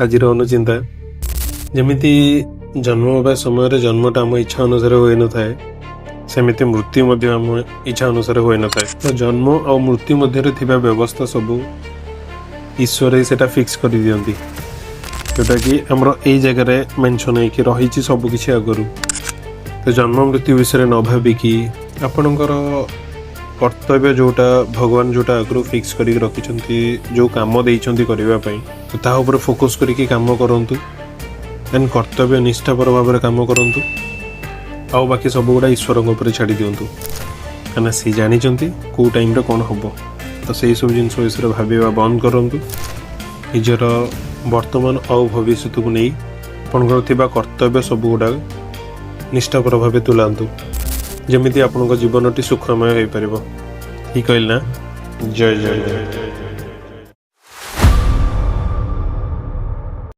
आज अनुचिंता जमिति जन्म होगा समय जन्मटा आम इच्छा अनुसार हो न थाए सेमिति मृत्यु आम इच्छा अनुसार हो न थाए। तो जन्म और मृत्यु मध्य थिबा व्यवस्था सब ईश्वर से फिक्स कर दियंती जोटा कि आमर ए जगह मेंशन है कि रही सबकिछि आगु। तो जन्म मृत्यु विषय न भाविकी आपणकर कर्तव्य जोटा भगवान जोटा आगु फिक्स कर रखी जो काम देइछंती करने तो ता ऊपर फोकस करके काम करंतु एंड कर्तव्य निष्ठापर भाव में काम करंतु आउ बाकी सब गुड़ा ईश्वर उपर छाड़ी दिंतु कहीं सी जानी कौ टाइम रे कौन हम। तो से सब जिन विषय भावा बंद करंतु निजर वर्तमान आउ भविष्य को नहीं आपंकर कर्तव्य सब गुड़ा निष्ठापर भाव तुलांतु जमीती आपण जीवन टी सुखमय हो पार। ठीक कहल ना। जय जय जय।